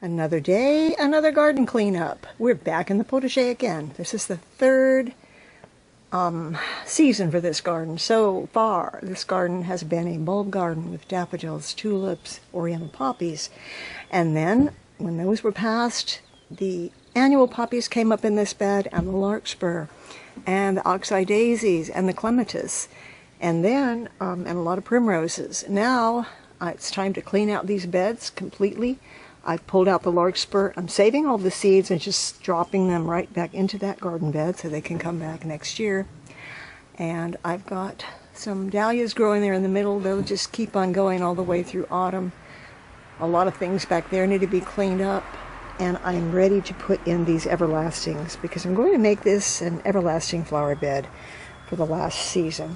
Another day, another garden cleanup. We're back in the potager again. This is the third season for this garden. So far, this garden has been a bulb garden with daffodils, tulips, oriental poppies. And then, when those were past, the annual poppies came up in this bed, and the larkspur, and the oxeye daisies, and the clematis, and then, and a lot of primroses. Now, it's time to clean out these beds completely. I've pulled out the larkspur. I'm saving all the seeds and just dropping them right back into that garden bed so they can come back next year. And I've got some dahlias growing there in the middle. They'll just keep on going all the way through autumn. A lot of things back there need to be cleaned up. And I'm ready to put in these everlastings because I'm going to make this an everlasting flower bed for the last season.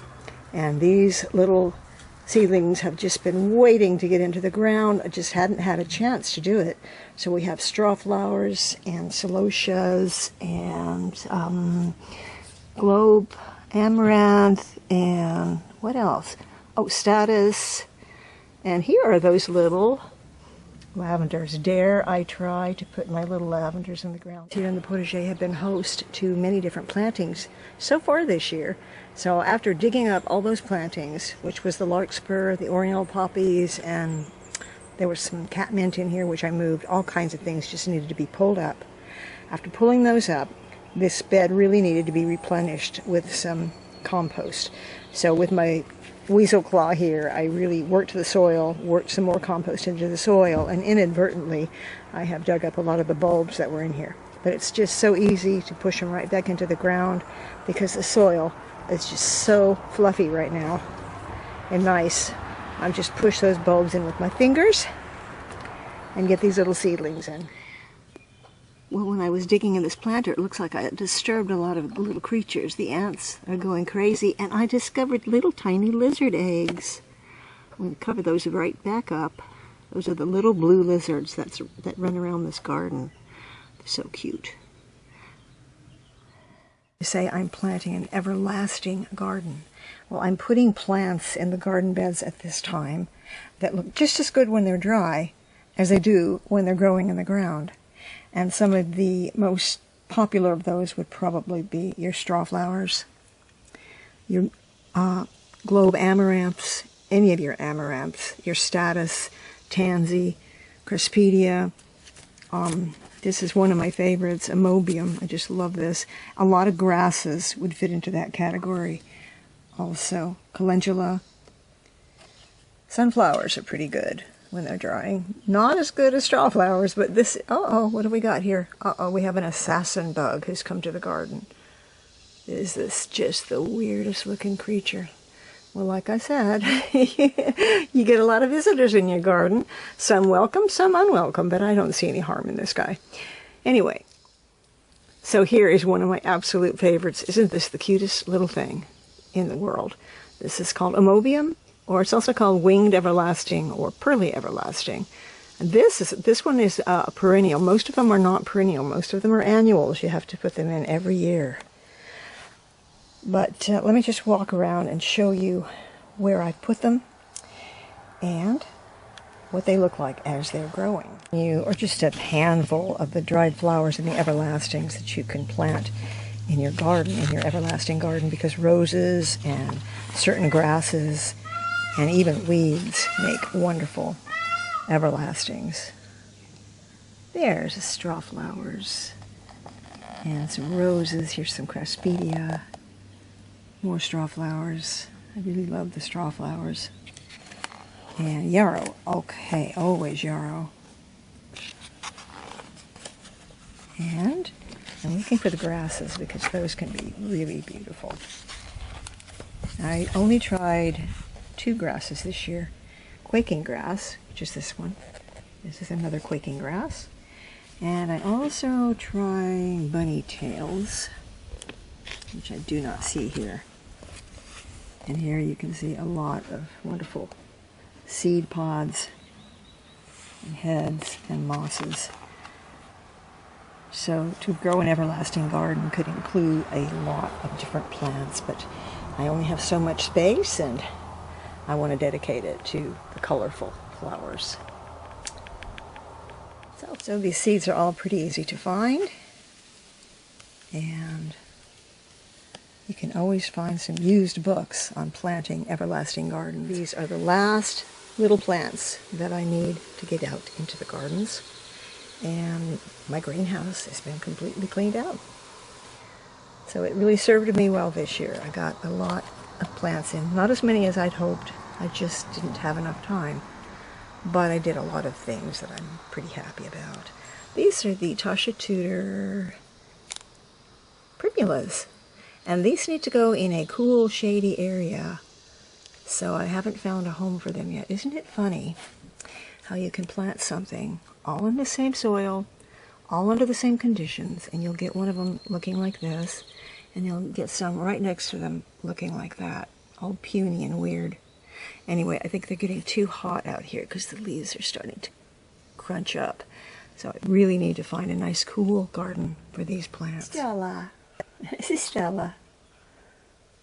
And these little seedlings have just been waiting to get into the ground. I just hadn't had a chance to do it. So we have strawflowers and celotias and globe, amaranth, and what else? Oh, statice. And here are those little lavenders. Dare I try to put my little lavenders in the ground. Here in the potager have been host to many different plantings so far this year. So after digging up all those plantings, which was the larkspur, the oriental poppies, and there was some catmint in here, which I moved, all kinds of things just needed to be pulled up. After pulling those up, this bed really needed to be replenished with some compost. So with my weasel claw here, I really worked the soil, worked some more compost into the soil, and inadvertently I have dug up a lot of the bulbs that were in here. But it's just so easy to push them right back into the ground because the soil is just so fluffy right now and nice. I just push those bulbs in with my fingers and get these little seedlings in. Well, when I was digging in this planter, it looks like I disturbed a lot of little creatures. The ants are going crazy, and I discovered little tiny lizard eggs. I'm going to cover those right back up. Those are the little blue lizards that run around this garden. They're so cute. I say I'm planting an everlasting garden. Well, I'm putting plants in the garden beds at this time that look just as good when they're dry as they do when they're growing in the ground. And some of the most popular of those would probably be your strawflowers, your globe amaranths, any of your amaranths, your statice, tansy, craspedia. This is one of my favorites, amobium. I just love this. A lot of grasses would fit into that category. Also, calendula. Sunflowers are pretty good when they're drying. Not as good as strawflowers, but this, what do we got here? We have an assassin bug who's come to the garden. Is this just the weirdest looking creature? Well, like I said, you get a lot of visitors in your garden. Some welcome, some unwelcome, but I don't see any harm in this guy. Anyway, so here is one of my absolute favorites. Isn't this the cutest little thing in the world? This is called amobium, or it's also called winged everlasting or pearly everlasting. And this one is a perennial. Most of them are not perennial. Most of them are annuals. You have to put them in every year. But let me just walk around and show you where I put them and what they look like as they're growing. Or just a handful of the dried flowers and the everlastings that you can plant in your garden, in your everlasting garden, because roses and certain grasses and even weeds make wonderful everlastings. There's the strawflowers and some roses. Here's some craspedia. More strawflowers. I really love the strawflowers. And yarrow. Okay, always yarrow. And I'm looking for the grasses because those can be really beautiful. I only tried 2 grasses this year. Quaking grass, which is this one. This is another quaking grass. And I also tried bunny tails, which I do not see here. And here you can see a lot of wonderful seed pods and heads and mosses. So to grow an everlasting garden could include a lot of different plants, but I only have so much space and I want to dedicate it to the colorful flowers. So So these seeds are all pretty easy to find, and you can always find some used books on planting everlasting gardens. These are the last little plants that I need to get out into the gardens, and my greenhouse has been completely cleaned out. So it really served me well this year. I got a lot of plants in, not as many as I'd hoped. I just didn't have enough time, but I did a lot of things that I'm pretty happy about. These are the Tasha Tudor primulas. And these need to go in a cool, shady area, so I haven't found a home for them yet. Isn't it funny how you can plant something all in the same soil, all under the same conditions, and you'll get one of them looking like this, and you'll get some right next to them looking like that, all puny and weird. Anyway, I think they're getting too hot out here because the leaves are starting to crunch up. So I really need to find a nice, cool garden for these plants. Stella. This is Stella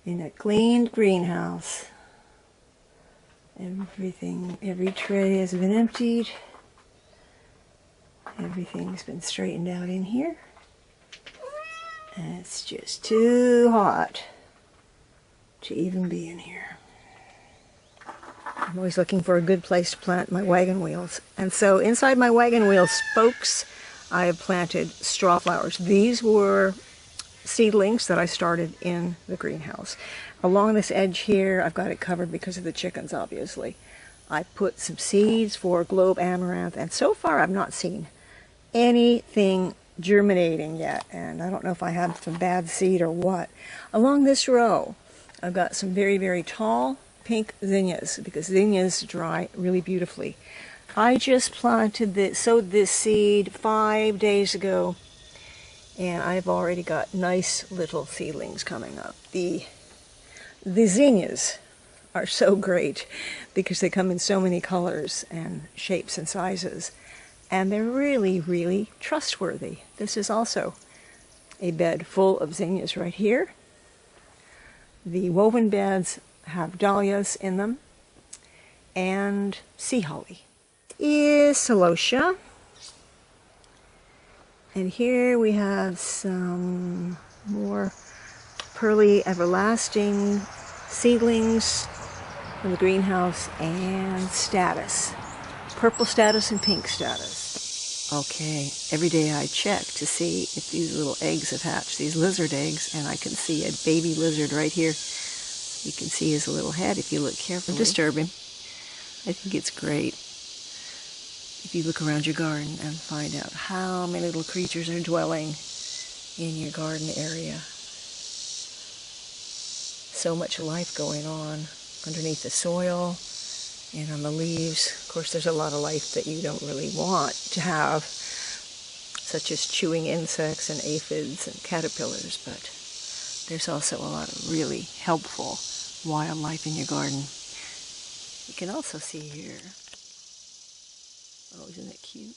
in a cleaned greenhouse. Every tray has been emptied. Everything's been straightened out in here. And it's just too hot to even be in here. I'm always looking for a good place to plant my wagon wheels. And so inside my wagon wheel spokes, I have planted strawflowers. These were seedlings that I started in the greenhouse. Along this edge here, I've got it covered because of the chickens, obviously. I put some seeds for globe amaranth, and so far I've not seen anything germinating yet, and I don't know if I have some bad seed or what. Along this row, I've got some very, very tall pink zinnias, because zinnias dry really beautifully. I just sowed this seed 5 days ago, and I've already got nice little seedlings coming up. The zinnias are so great because they come in so many colors and shapes and sizes, and they're really, really trustworthy. This is also a bed full of zinnias right here. The woven beds have dahlias in them and sea holly. Is celosia. And here we have some more pearly everlasting seedlings from the greenhouse, and Statice. Purple Statice and pink Statice. Okay, every day I check to see if these little eggs have hatched, these lizard eggs, and I can see a baby lizard right here. You can see his little head if you look carefully. Don't disturb him. I think it's great if you look around your garden and find out how many little creatures are dwelling in your garden area. So much life going on underneath the soil and on the leaves. Of course, there's a lot of life that you don't really want to have, such as chewing insects and aphids and caterpillars, but there's also a lot of really helpful wildlife in your garden. You can also see here, oh, isn't that cute?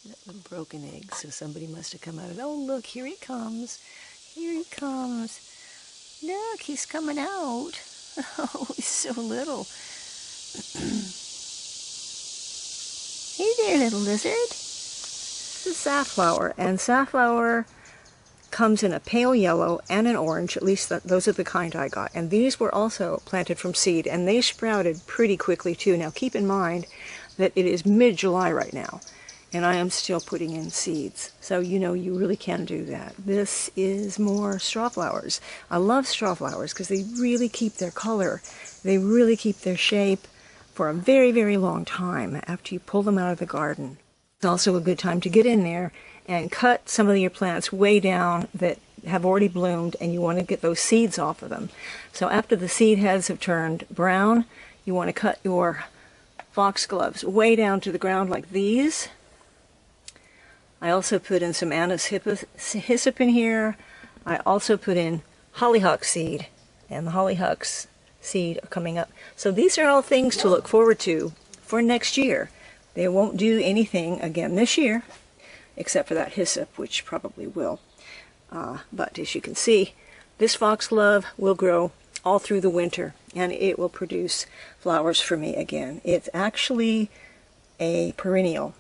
That little broken egg, so somebody must have come out of it. Oh, look, here he comes. Here he comes. Look, he's coming out. Oh, he's so little. Hey there, little lizard. This is Safflower, and Safflower comes in a pale yellow and an orange. At least those are the kind I got. And these were also planted from seed, and they sprouted pretty quickly too. Now keep in mind that it is mid-July right now, and I am still putting in seeds. So you know you really can do that. This is more strawflowers. I love strawflowers because they really keep their color. They really keep their shape for a very, very long time after you pull them out of the garden. It's also a good time to get in there and cut some of your plants way down that have already bloomed, and you want to get those seeds off of them. So after the seed heads have turned brown, you want to cut your foxgloves way down to the ground like these. I also put in some anise hyssop in here. I also put in hollyhock seed, and the hollyhocks seed are coming up. So these are all things to look forward to for next year. They won't do anything again this year, except for that hyssop, which probably will. But as you can see, this foxglove will grow all through the winter, and it will produce flowers for me again. It's actually a perennial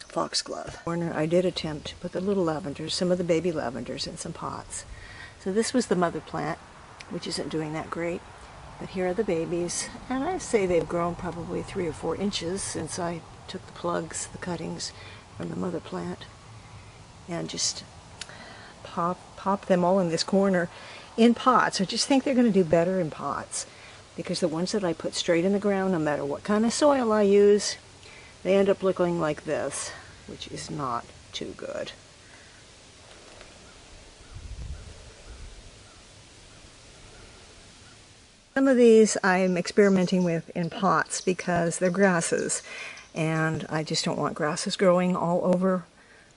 foxglove. I did attempt to put the little lavenders, some of the baby lavenders, in some pots. So this was the mother plant, which isn't doing that great. But here are the babies, and I say they've grown probably 3 or 4 inches since I took the plugs, the cuttings from the mother plant, and just pop them all in this corner in pots. I just think they're going to do better in pots, because the ones that I put straight in the ground, no matter what kind of soil I use, they end up looking like this, which is not too good. Some of these I'm experimenting with in pots because they're grasses, and I just don't want grasses growing all over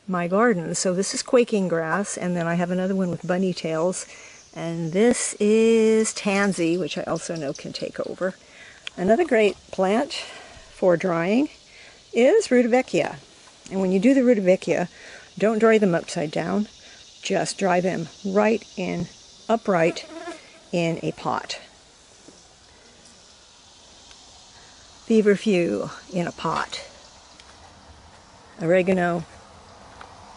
my garden. So this is quaking grass, and then I have another one with bunny tails, and this is tansy, which I also know can take over. Another great plant for drying is rudbeckia. And when you do the rudbeckia, don't dry them upside down, just dry them upright in a pot. Feverfew in a pot. Oregano,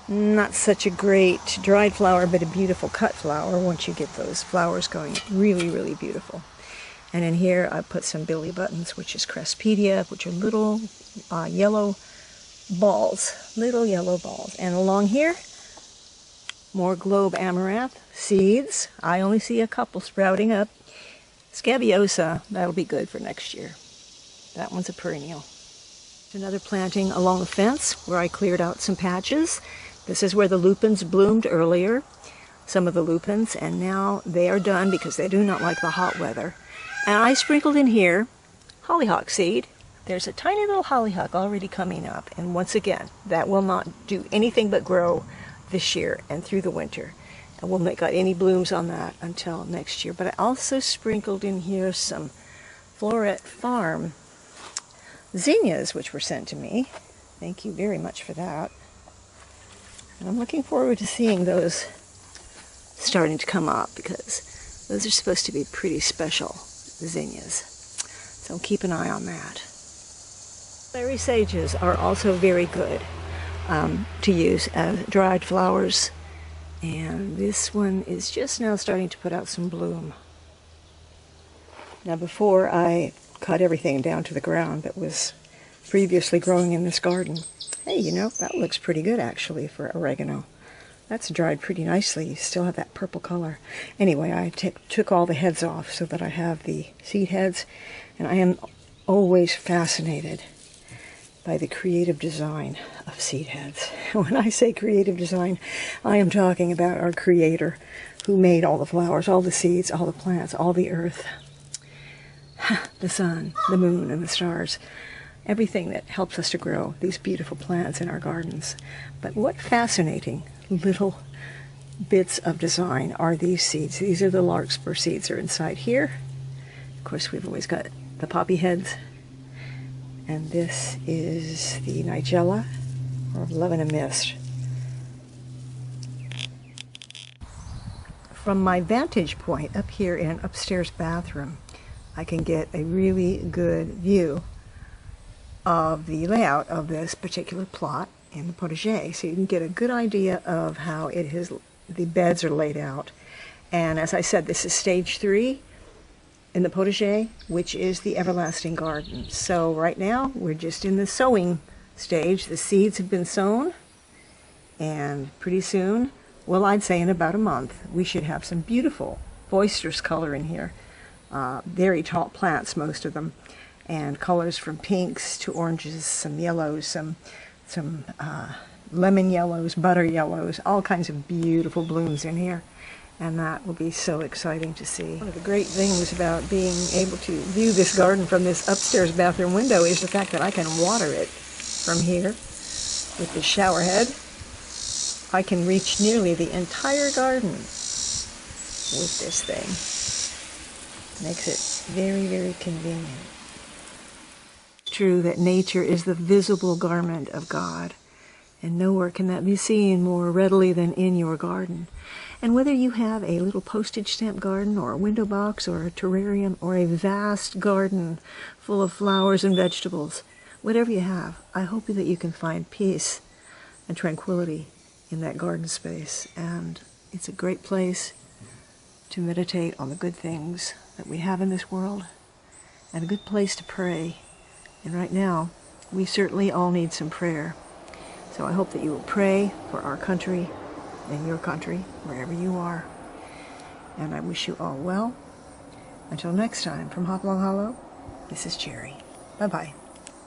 not such a great dried flower, but a beautiful cut flower once you get those flowers going. Really, really beautiful. And in here I put some billy buttons, which is Craspedia, which are little yellow balls. Little yellow balls. And along here, more globe amaranth seeds. I only see a couple sprouting up. Scabiosa, that'll be good for next year. That one's a perennial. Another planting along the fence where I cleared out some patches. This is where the lupins bloomed earlier, some of the lupins, and now they are done because they do not like the hot weather. And I sprinkled in here hollyhock seed. There's a tiny little hollyhock already coming up, and once again, that will not do anything but grow this year and through the winter. I will not got any blooms on that until next year. But I also sprinkled in here some Floret Farm zinnias, which were sent to me. Thank you very much for that. And I'm looking forward to seeing those starting to come up, because those are supposed to be pretty special zinnias. So keep an eye on that. Clary sages are also very good to use as dried flowers. And this one is just now starting to put out some bloom. Now before I cut everything down to the ground that was previously growing in this garden. Hey, you know, that looks pretty good actually for oregano. That's dried pretty nicely. You still have that purple color. Anyway, I took all the heads off so that I have the seed heads, and I am always fascinated by the creative design of seed heads. When I say creative design, I am talking about our Creator who made all the flowers, all the seeds, all the plants, all the earth. The sun, the moon, and the stars. Everything that helps us to grow these beautiful plants in our gardens. But what fascinating little bits of design are these seeds. These are the larkspur seeds are inside here. Of course, we've always got the poppy heads. And this is the nigella, or love and a mist. From my vantage point up here in an upstairs bathroom, I can get a really good view of the layout of this particular plot in the potager. So you can get a good idea of how the beds are laid out. And as I said, this is stage 3 in the potager, which is the everlasting garden. So right now we're just in the sowing stage. The seeds have been sown, and pretty soon, well, I'd say in about a month, we should have some beautiful boisterous color in here. Very tall plants, most of them, and colors from pinks to oranges, some yellows, some lemon yellows, butter yellows, all kinds of beautiful blooms in here, and that will be so exciting to see. One of the great things about being able to view this garden from this upstairs bathroom window is the fact that I can water it from here with the shower head. I can reach nearly the entire garden with this thing. Makes it very, very convenient. True that nature is the visible garment of God, and nowhere can that be seen more readily than in your garden. And whether you have a little postage stamp garden, or a window box, or a terrarium, or a vast garden full of flowers and vegetables, whatever you have, I hope that you can find peace and tranquility in that garden space. And it's a great place to meditate on the good things that we have in this world, and a good place to pray. And right now, we certainly all need some prayer. So I hope that you will pray for our country and your country, wherever you are. And I wish you all well. Until next time, from Hopalong Hollow, this is Jerry. Bye-bye.